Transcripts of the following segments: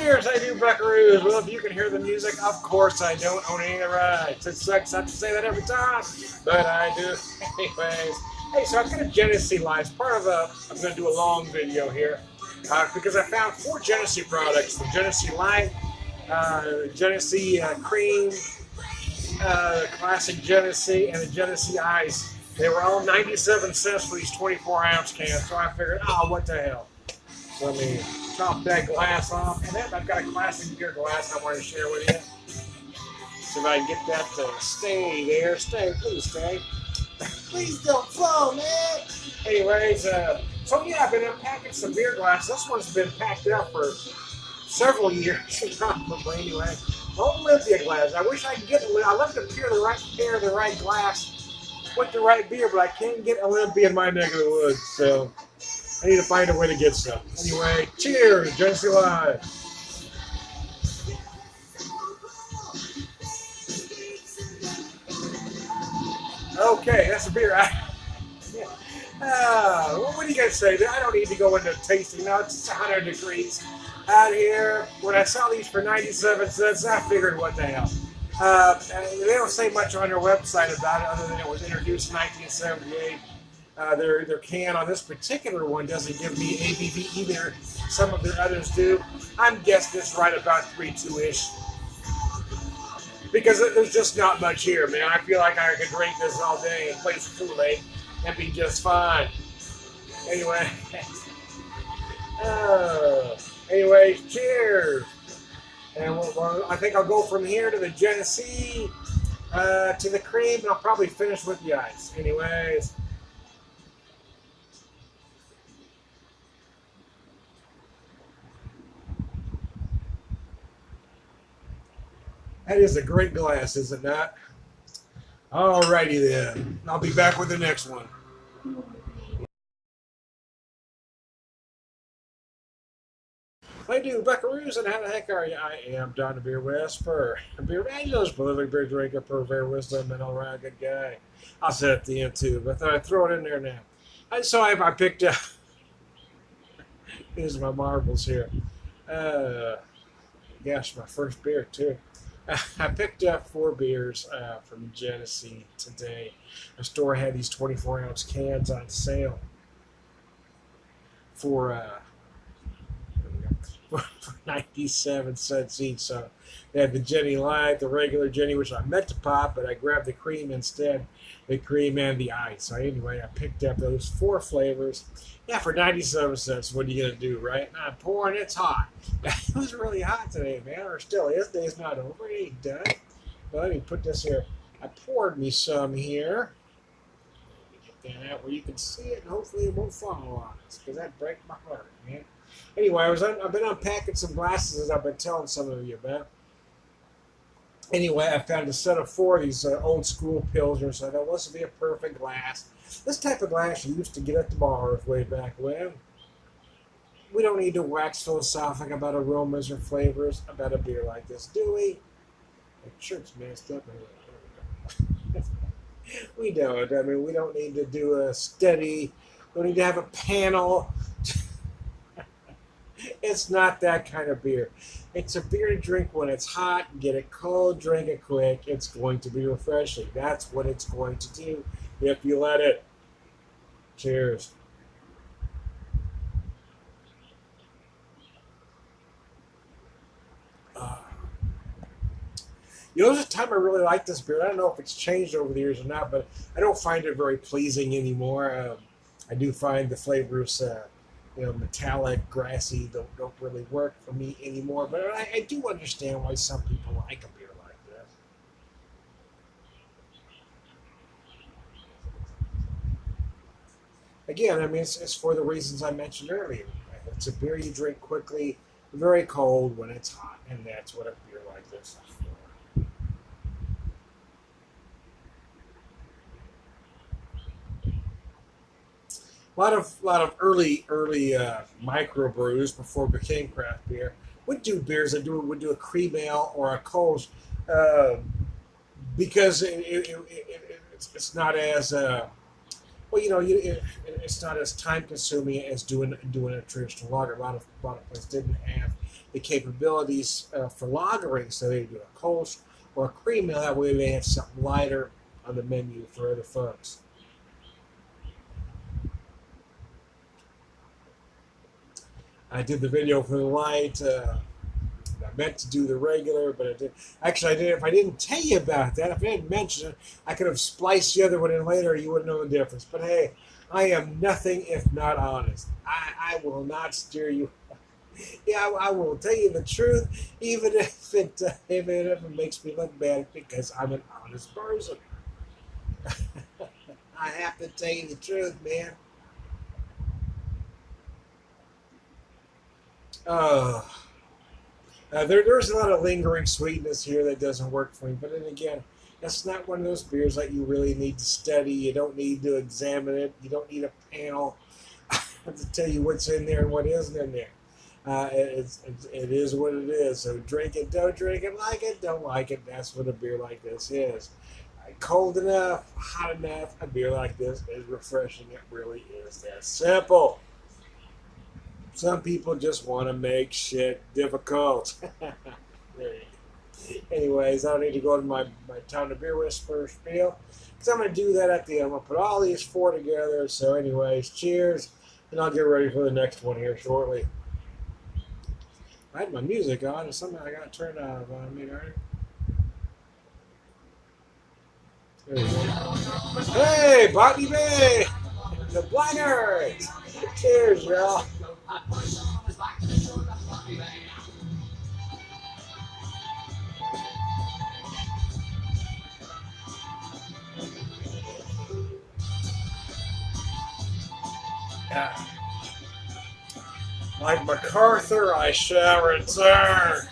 Cheers, I do, buckaroos. Well, if you can hear the music, of course I don't own any of the rights. It sucks, I have to say that every time, but I do. Anyways, hey, so I've got a Genesee line. It's part of I'm going to do a long video here because I found 4 Genesee products. The Genesee Light, Genesee Cream, Classic Genesee, and the Genesee Ice. They were all 97 cents for these 24-ounce cans, so I figured, oh, what the hell. So let me chop that glass off. And then I've got a classic beer glass I want to share with you. See if I can get that to stay there. Stay, please stay. Please don't flow, man. Anyways, so yeah, I've been unpacking some beer glasses. This one's been packed up for several years, probably anyway. Olympia glass. I wish I could get I love to pair the right glass with the right beer, but I can't get Olympia in my neck of the woods, so I need to find a way to get some. Anyway, cheers, Genesee Live. Okay, that's a beer. What do you guys say? I don't need to go into tasting now. It's 100 degrees out here. When I saw these for 97 cents, I figured, what the hell. They don't say much on their website about it other than it was introduced in 1978. Their can on this particular one doesn't give me ABV either. Some of their others do. I'm guessing it's right about 3.2-ish. Because there's just not much here, man. I feel like I could drink this all day and play some Kool-Aid and be just fine. Anyway. Anyways, cheers. And I think I'll go from here to the Genesee, to the cream, and I'll probably finish with the ice. Anyways. That is a great glass, is it not? Alrighty then. I'll be back with the next one. I do, buckaroos, and how the heck are you? I am Don the Beer West for Beer Evangelist, prolific beer drinker, purveyor wisdom, and all around good guy. I'll say it at the end too, but I thought I'd throw it in there now. So I picked up. These are my marbles here. Gosh, my first beer too. I picked up 4 beers from Genesee today. The store had these 24-ounce cans on sale for 97 cents each. So they had the Jenny Light, the regular Jenny, which I meant to pop, but I grabbed the cream instead, the cream and the ice. So anyway, I picked up those 4 flavors. Yeah, for 97 cents, what are you going to do, right? I'm pouring, it's hot. It was really hot today, man, or still is. Day's not over, it ain't done. But let me put this here. I poured me some here. Let me get that out where you can see it, and hopefully it won't fall on us, because that'd break my heart, man. Anyway, I've been unpacking some glasses as I've been telling some of you about. Anyway, I found a set of 4 of these old school Pilsners, so that wants to be a perfect glass. This type of glass you used to get at the bars way back when. We don't need to wax philosophic about aromas or flavors about a beer like this, do we? The shirt's messed up. We don't. I mean, we don't need to do a steady, we don't need to have a panel. It's not that kind of beer. It's a beer to drink when it's hot, get it cold, drink it quick. It's going to be refreshing. That's what it's going to do if you let it. Cheers. There's a time I really like this beer. I don't know if it's changed over the years or not, but I don't find it very pleasing anymore. I do find the flavors metallic, grassy, don't really work for me anymore. But I do understand why some people like a beer like this. Again, I mean, it's for the reasons I mentioned earlier. It's a beer you drink quickly, very cold when it's hot, and that's what a beer like this is for. A lot of early microbrews before it became craft beer would do beers that would do a cream ale or a Kolsch because it's not as Well, it's not as time consuming as doing a traditional lager. A lot of places didn't have the capabilities for lagering, so they do a Kolsch or a cream ale. That way, they had something lighter on the menu for other folks. I did the video for the light. I meant to do the regular, but I did. Actually, I did. If I didn't tell you about that, if I didn't mention it, I could have spliced the other one in later. You wouldn't know the difference. But hey, I am nothing if not honest. I will not steer you. Yeah, I will tell you the truth, even if it makes me look bad, because I'm an honest person. I have to tell you the truth, man. Oh. There's a lot of lingering sweetness here that doesn't work for me. But then again, that's not one of those beers that you really need to study. You don't need to examine it. You don't need a panel to tell you what's in there and what isn't in there. It is what it is. So drink it, don't drink it, don't like it. That's what a beer like this is. Cold enough, hot enough, a beer like this is refreshing. It really is that simple. Some people just want to make shit difficult. Anyways, I don't need to go to my Town of Beer Whisperer spiel, because I'm going to do that at the end. I'm going to put all these four together. So anyways, cheers, and I'll get ready for the next one here shortly. I had my music on, and somehow I got turned off on me, right? There we go. Hey, Botany Bay! The Blackguards! Cheers, y'all! Yeah. Like MacArthur, I shall return.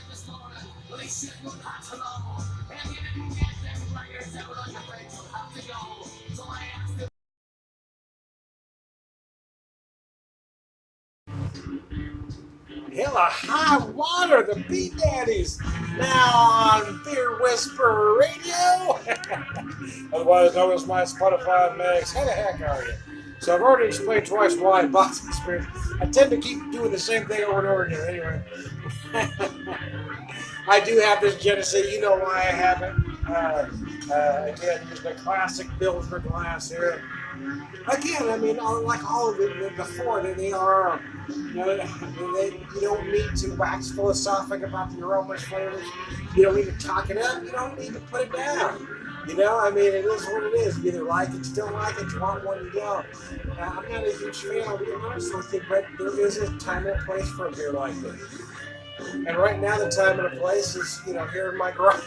Hell of high water, the Beat Daddies, now on Beer Whisperer Radio. Otherwise known as my Spotify mix. How the heck are you? So I've already explained twice why I bought the experience. I tend to keep doing the same thing over and over again. Anyway, I do have this Genesee. You know why I have it. Again, just a classic Pilsner glass here. Again, I mean, like all of it before, they are, you don't need to wax philosophic about the aromas, flavors. You don't need to talk it up. You don't need to put it down. I mean, it is what it is. You either like it, you don't like it, you want one, you don't. I'm not a huge fan, I'll be honest with you, but there is a time and a place for a beer like this. And right now, the time and the place is, here in my garage.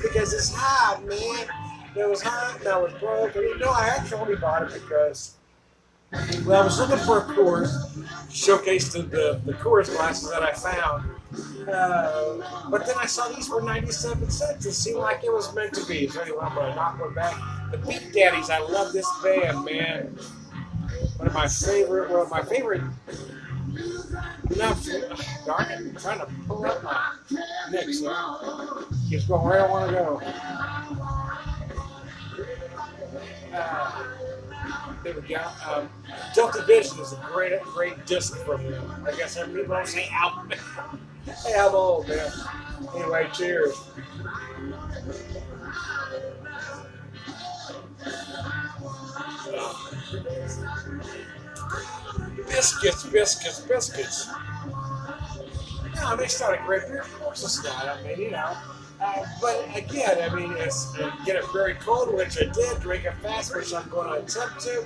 Because it's hot, man. It was hot and I was broke. I actually only bought it because, I was looking for a Coors, showcased the Coors glasses that I found. But then I saw these were 97 cents. It seemed like it was meant to be. So anyway, I'm going to knock one back. The Beat Daddies, I love this band, man. One of my favorite, darn it, I'm trying to pull up my mix here. Keeps going where I want to go. There we go. Delta Vision is a great disc from them. I guess people don't say album. Hey, I'm old, man. Anyway, cheers. Biscuits. No, it's not a great beer. Of course it's not. I mean, but again, I mean, get it very cold, which I did. Drink it fast, which I'm going to attempt to.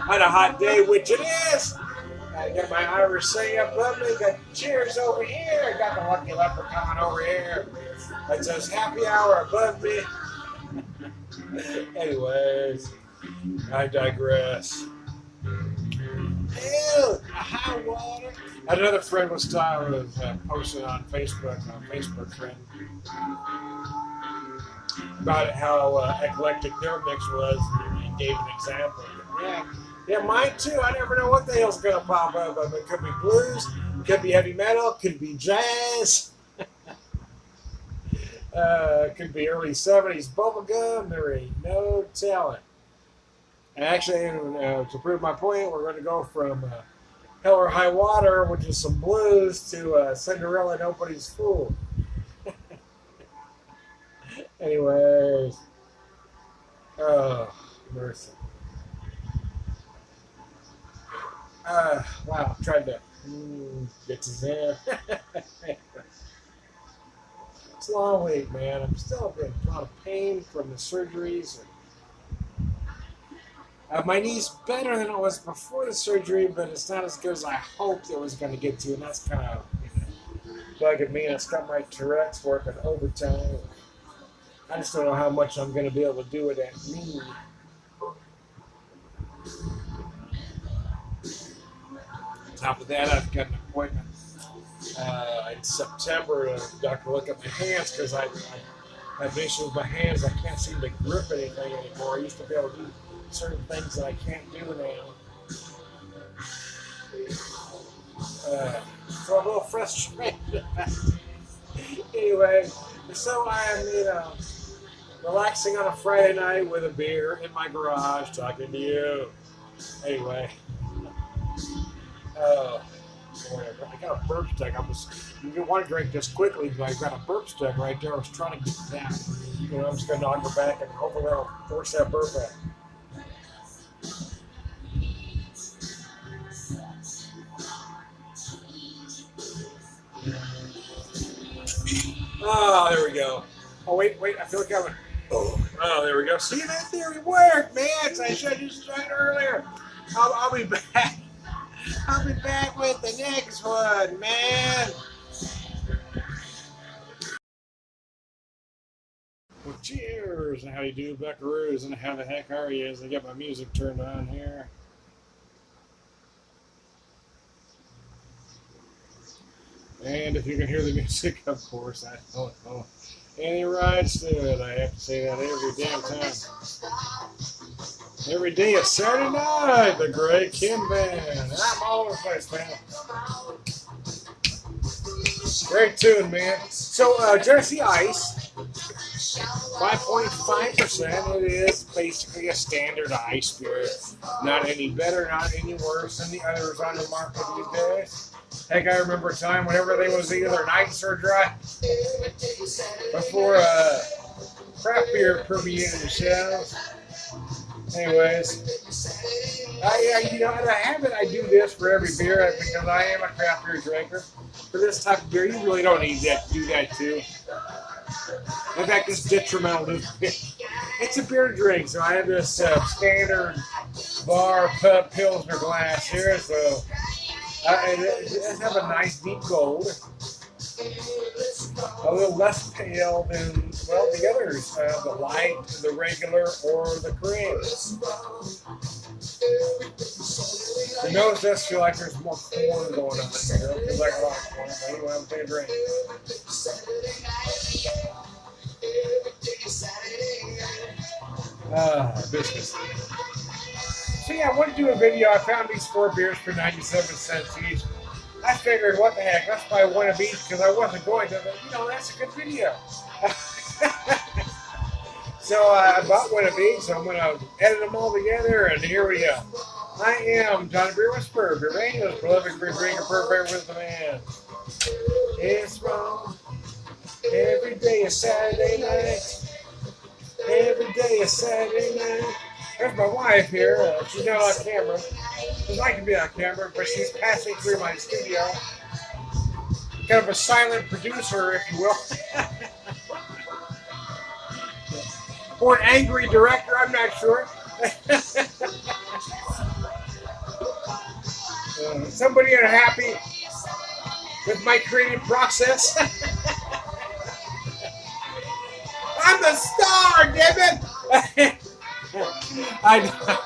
On a hot day, which it is. I got my Irish saying above me. Got cheers over here. I got the Lucky Leprechaun over here. It says happy hour above me. Anyways, I digress. Ew, high water. Another friend was posting on Facebook friend, about how eclectic their mix was, and gave an example. Yeah, mine too. I never know what the hell's gonna pop up. It could be blues, could be heavy metal, could be jazz, could be early '70s bubblegum. There ain't no telling. Actually, to prove my point, we're going to go from Hell or High Water, which is some blues, to Cinderella Nobody's Fool. Anyways, oh, mercy. Wow, tried to get to there. It's a long week, man. I'm still in a lot of pain from the surgeries. My knee's better than it was before the surgery, but it's not as good as I hoped it was going to get to, and that's kind of bugging me. And it's got my Tourette's working overtime. I just don't know how much I'm going to be able to do with that knee. On top of that, I've got an appointment in September to the doctor look at my hands because I have an issue with my hands. I can't seem to grip anything anymore. I used to be able to do certain things that I can't do now. So I'm a little frustrated. Anyway, so I am, relaxing on a Friday night with a beer in my garage talking to you. Anyway. I got a burp stick. You want to drink this quickly, but I got a burp stick right there. I was trying to get that. I'm just going to knock her back and hopefully that'll force that burp out. Oh, there we go. Oh, wait, I feel it coming. Oh, there we go. See, that theory worked, man. I should have just tried earlier. I'll be back. I'll be back with the next one, man. Well, cheers. And how you do, buckaroos? And how the heck are you? As I get my music turned on here. And if you can hear the music, of course, I don't know any rights to it. I have to say that every damn time. Every day is Saturday night, the Great Kim Band. I'm all over the place, man. Great tune, man. So, Genesee Ice, 5.5%. It is basically a standard ice beer. Not any better, not any worse than the others on the market these days. Heck, I remember a time when everything was either nice or dry. Before craft beer permeated the shelves. Anyways, I do this for every beer because I am a craft beer drinker. For this type of beer, you really don't need that to do that too. In fact, it's detrimental to beer. It's a beer drink, so I have this standard bar pub Pilsner glass here, so it have a nice deep gold. A little less pale than, well, the others, the light, the regular, or the cream. The nose does feel like there's more corn going on here. It feels like a lot of corn, but anyway, I'm taking a drink. Business. So yeah, I wanted to do a video. I found these 4 beers for 97 cents each. I figured, what the heck, let's buy one of each because I wasn't going to, that's a good video. So I bought one of each, so I'm going to edit them all together, and here we go. I am John Beer Whisperer, Beer Radio's prolific beer drinker, per bear with the man. It's wrong. Every day is Saturday night. Every day is Saturday night. There's my wife here. She's not on camera. She'd like to be on camera, but she's passing through my studio. Kind of a silent producer, if you will. Or an angry director, I'm not sure. Somebody unhappy with my creative process. I'm the star, damn it! I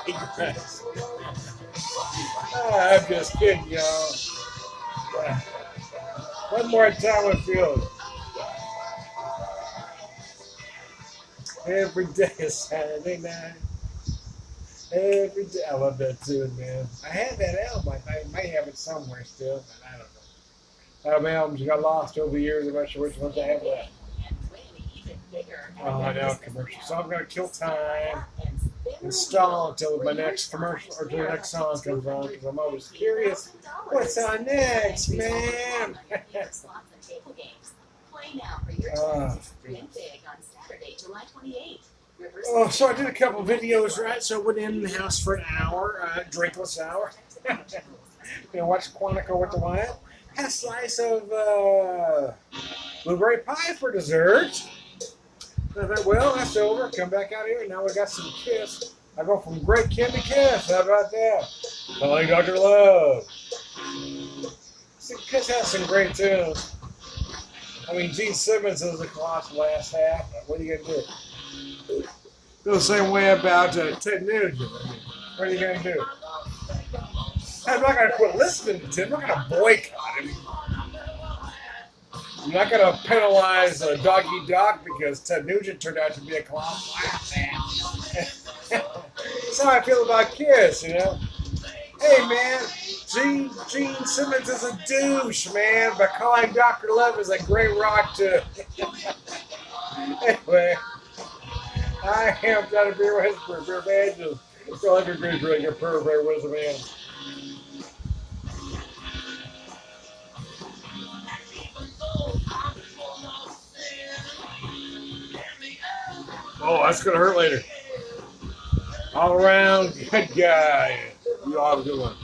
digress. I'm just kidding, y'all. One more time I feel it. Every day is Saturday night. Every day. I love that tune, man. I had that album. I might have it somewhere still, but I don't know. My albums got lost over the years. I'm not sure which ones I have left. Oh, I know, commercial. So I'm going to kill time. install until my next commercial or the next song comes on because I'm always curious. What's on next, man? Oh, so I did a couple videos, right? So I went in the house for an hour, drinkless hour. Watched Quantico with the wife. Had a slice of blueberry pie for dessert. And I thought, well, that's over. Come back out here. Now we got some Kiss. I go from Great Kim to Kiss. How about that? Calling Dr. Love. See, Kiss has some great tunes. I mean, Gene Simmons is the colossal last half. What are you going to do? Feel the same way about Ted Nugent. I mean, what are you going to do? I'm not going to quit listening to Ted. I'm not going to boycott him. I'm not going to penalize Doggy Dog because Ted Nugent turned out to be a colossal ass. That's how I feel about Kiss, you know? Hey, man, Gene Simmons is a douche, man, but Calling Dr. Love is a great rock, too. Anyway, I am trying to be a whisperer, beer badges. Go underground, drink a pervert with a man. Oh, that's going to hurt later. All around, good guy. You all have a good one.